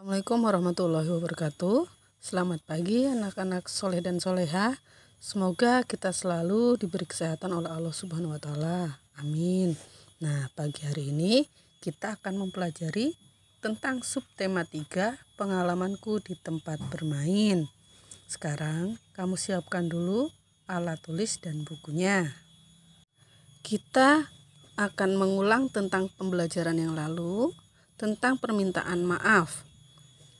Assalamualaikum warahmatullahi wabarakatuh. Selamat pagi anak-anak soleh dan soleha. Semoga kita selalu diberi kesehatan oleh Allah Subhanahu wa Ta'ala. Amin. Nah, pagi hari ini kita akan mempelajari tentang subtema 3, pengalamanku di tempat bermain. Sekarang kamu siapkan dulu alat tulis dan bukunya. Kita akan mengulang tentang pembelajaran yang lalu tentang permintaan maaf.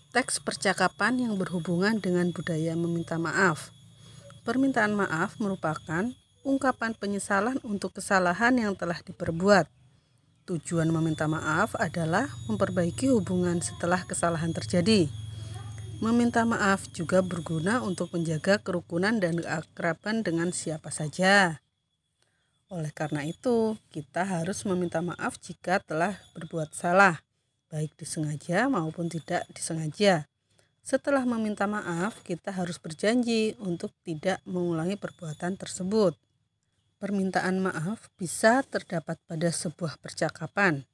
Teks percakapan yang berhubungan dengan budaya meminta maaf. Permintaan maaf merupakan ungkapan penyesalan untuk kesalahan yang telah diperbuat. Tujuan meminta maaf adalah memperbaiki hubungan setelah kesalahan terjadi. Meminta maaf juga berguna untuk menjaga kerukunan dan keakraban dengan siapa saja. Oleh karena itu, kita harus meminta maaf jika telah berbuat salah, baik disengaja maupun tidak disengaja. Setelah meminta maaf, kita harus berjanji untuk tidak mengulangi perbuatan tersebut. Permintaan maaf bisa terdapat pada sebuah percakapan.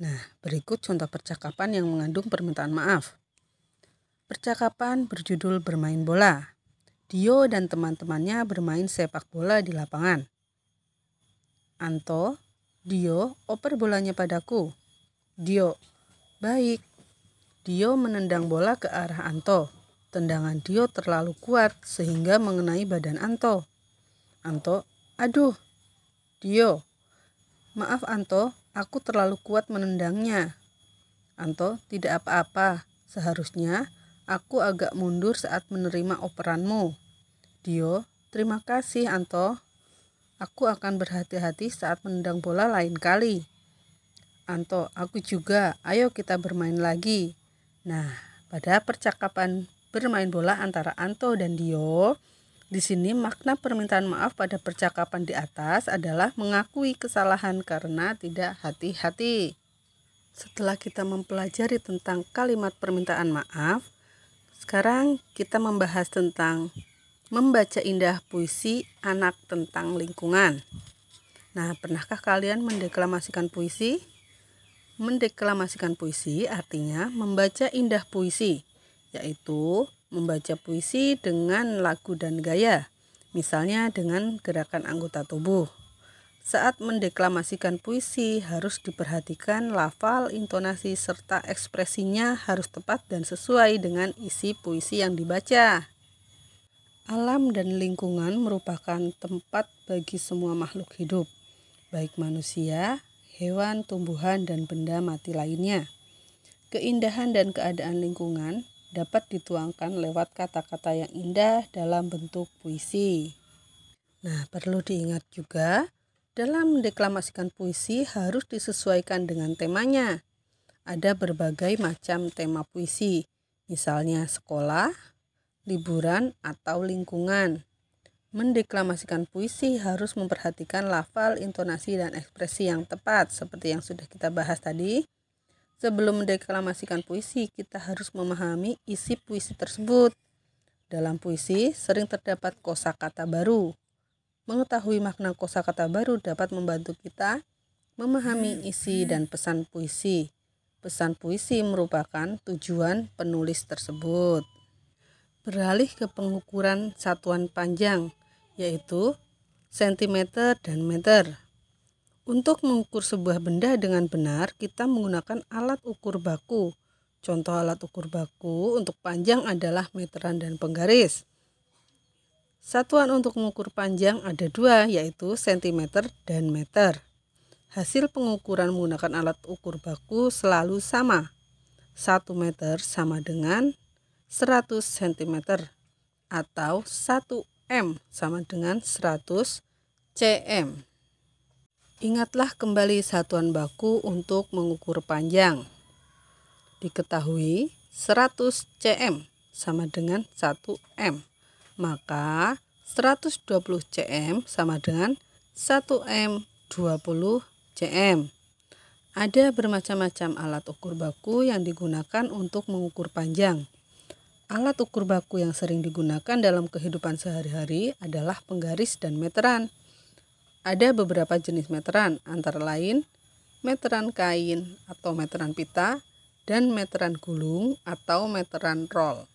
Nah, berikut contoh percakapan yang mengandung permintaan maaf. Percakapan berjudul bermain bola. Dio dan teman-temannya bermain sepak bola di lapangan. Anto, Dio, oper bolanya padaku. Dio, baik. Dio menendang bola ke arah Anto. Tendangan Dio terlalu kuat sehingga mengenai badan Anto. Anto, aduh. Dio, maaf Anto, aku terlalu kuat menendangnya. Anto, tidak apa-apa. Seharusnya aku agak mundur saat menerima operanmu. Dio, terima kasih Anto. Aku akan berhati-hati saat menendang bola lain kali. Anto, aku juga. Ayo kita bermain lagi. Nah, pada percakapan bermain bola antara Anto dan Dio, di sini makna permintaan maaf pada percakapan di atas adalah mengakui kesalahan karena tidak hati-hati. Setelah kita mempelajari tentang kalimat permintaan maaf, sekarang kita membahas tentang membaca indah puisi anak tentang lingkungan. Nah, pernahkah kalian mendeklamasikan puisi? Mendeklamasikan puisi artinya membaca indah puisi, yaitu membaca puisi dengan lagu dan gaya, misalnya dengan gerakan anggota tubuh. Saat mendeklamasikan puisi harus diperhatikan lafal, intonasi, serta ekspresinya harus tepat dan sesuai dengan isi puisi yang dibaca. Alam dan lingkungan merupakan tempat bagi semua makhluk hidup, baik manusia, hewan, tumbuhan, dan benda mati lainnya. Keindahan dan keadaan lingkungan dapat dituangkan lewat kata-kata yang indah dalam bentuk puisi. Nah, perlu diingat juga, dalam mendeklamasikan puisi harus disesuaikan dengan temanya. Ada berbagai macam tema puisi, misalnya sekolah, liburan, atau lingkungan. Mendeklamasikan puisi harus memperhatikan lafal, intonasi, dan ekspresi yang tepat seperti yang sudah kita bahas tadi. Sebelum mendeklamasikan puisi, kita harus memahami isi puisi tersebut. Dalam puisi sering terdapat kosakata baru. Mengetahui makna kosakata baru dapat membantu kita memahami isi dan pesan puisi. Pesan puisi merupakan tujuan penulis tersebut. Beralih ke pengukuran satuan panjang, yaitu sentimeter dan meter. Untuk mengukur sebuah benda dengan benar, kita menggunakan alat ukur baku. Contoh alat ukur baku untuk panjang adalah meteran dan penggaris. Satuan untuk mengukur panjang ada dua, yaitu sentimeter dan meter. Hasil pengukuran menggunakan alat ukur baku selalu sama. 1 meter sama dengan 100 cm atau 1 M sama dengan 100 cm. Ingatlah kembali satuan baku untuk mengukur panjang. Diketahui 100 cm sama dengan 1 M. Maka 120 cm sama dengan 1 M 20 cm. Ada bermacam-macam alat ukur baku yang digunakan untuk mengukur panjang. Alat ukur baku yang sering digunakan dalam kehidupan sehari-hari adalah penggaris dan meteran. Ada beberapa jenis meteran, antara lain meteran kain atau meteran pita dan meteran gulung atau meteran roll.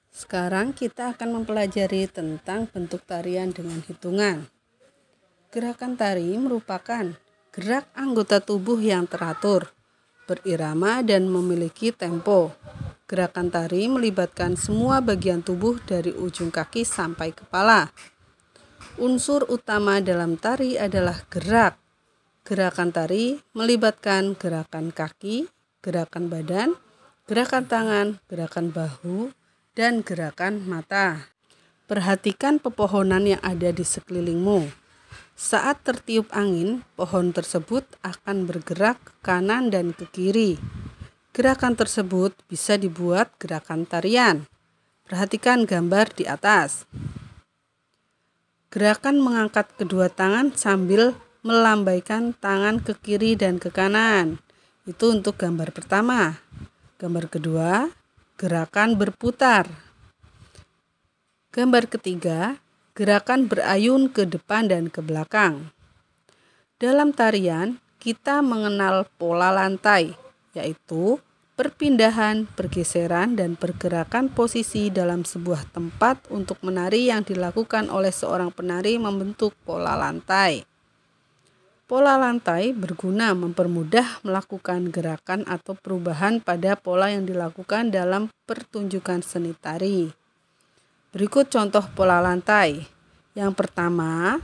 Sekarang kita akan mempelajari tentang bentuk tarian dengan hitungan. Gerakan tari merupakan gerak anggota tubuh yang teratur, berirama dan memiliki tempo. Gerakan tari melibatkan semua bagian tubuh dari ujung kaki sampai kepala. Unsur utama dalam tari adalah gerak. Gerakan tari melibatkan gerakan kaki, gerakan badan, gerakan tangan, gerakan bahu, dan gerakan mata. Perhatikan pepohonan yang ada di sekelilingmu. Saat tertiup angin, pohon tersebut akan bergerak ke kanan dan ke kiri. Gerakan tersebut bisa dibuat gerakan tarian. Perhatikan gambar di atas. Gerakan mengangkat kedua tangan sambil melambaikan tangan ke kiri dan ke kanan. Itu untuk gambar pertama. Gambar kedua, gerakan berputar. Gambar ketiga, gerakan berayun ke depan dan ke belakang. Dalam tarian, kita mengenal pola lantai, yaitu perpindahan, pergeseran, dan pergerakan posisi dalam sebuah tempat untuk menari yang dilakukan oleh seorang penari membentuk pola lantai. Pola lantai berguna mempermudah melakukan gerakan atau perubahan pada pola yang dilakukan dalam pertunjukan seni tari. Berikut contoh pola lantai. Yang pertama,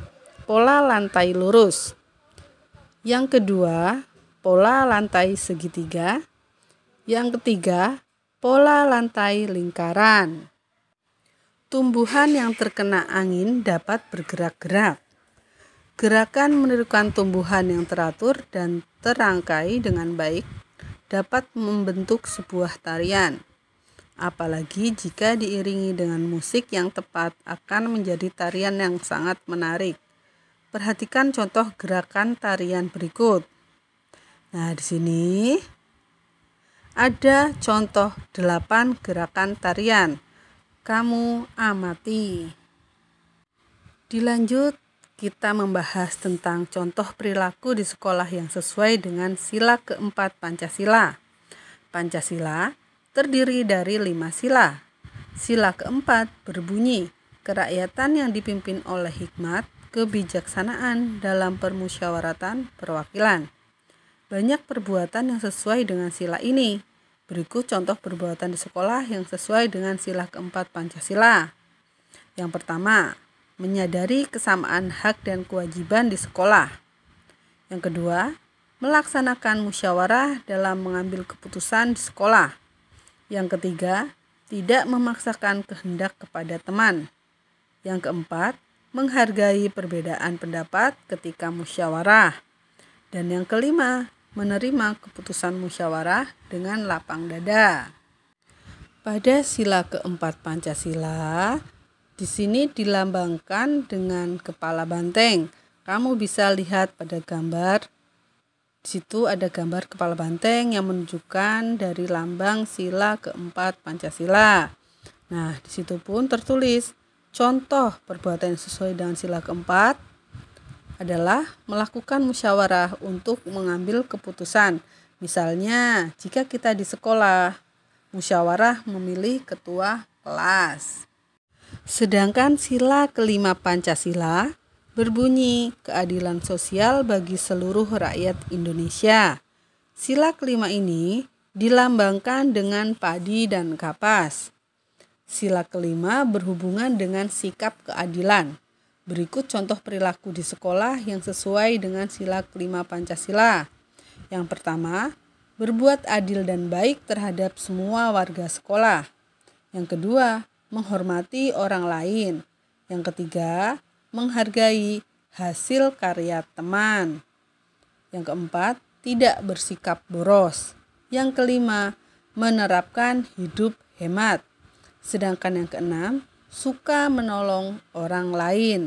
pola lantai lurus. Yang kedua, pola lantai segitiga. Yang ketiga, pola lantai lingkaran. Tumbuhan yang terkena angin dapat bergerak-gerak. Gerakan menirukan tumbuhan yang teratur dan terangkai dengan baik dapat membentuk sebuah tarian. Apalagi jika diiringi dengan musik yang tepat akan menjadi tarian yang sangat menarik. Perhatikan contoh gerakan tarian berikut. Nah, di sini ada contoh 8 gerakan tarian. Kamu amati. Dilanjut, kita membahas tentang contoh perilaku di sekolah yang sesuai dengan sila keempat Pancasila. Pancasila terdiri dari 5 sila. Sila keempat berbunyi, kerakyatan yang dipimpin oleh hikmat, kebijaksanaan dalam permusyawaratan perwakilan. Banyak perbuatan yang sesuai dengan sila ini. Berikut contoh perbuatan di sekolah yang sesuai dengan sila keempat Pancasila. Yang pertama, menyadari kesamaan hak dan kewajiban di sekolah. Yang kedua, melaksanakan musyawarah dalam mengambil keputusan di sekolah. Yang ketiga, tidak memaksakan kehendak kepada teman. Yang keempat, menghargai perbedaan pendapat ketika musyawarah. Dan yang kelima, menerima keputusan musyawarah dengan lapang dada. Pada sila keempat Pancasila, di sini dilambangkan dengan kepala banteng. Kamu bisa lihat pada gambar. Di situ ada gambar kepala banteng yang menunjukkan dari lambang sila keempat Pancasila. Nah, di situ pun tertulis contoh perbuatan yang sesuai dengan sila keempat adalah melakukan musyawarah untuk mengambil keputusan. Misalnya, jika kita di sekolah, musyawarah memilih ketua kelas. Sedangkan sila kelima Pancasila berbunyi keadilan sosial bagi seluruh rakyat Indonesia. Sila kelima ini dilambangkan dengan padi dan kapas. Sila kelima berhubungan dengan sikap keadilan. Berikut contoh perilaku di sekolah yang sesuai dengan sila kelima Pancasila. Yang pertama, berbuat adil dan baik terhadap semua warga sekolah. Yang kedua, menghormati orang lain. Yang ketiga, menghargai hasil karya teman. Yang keempat, tidak bersikap boros. Yang kelima, menerapkan hidup hemat. Sedangkan yang keenam, suka menolong orang lain.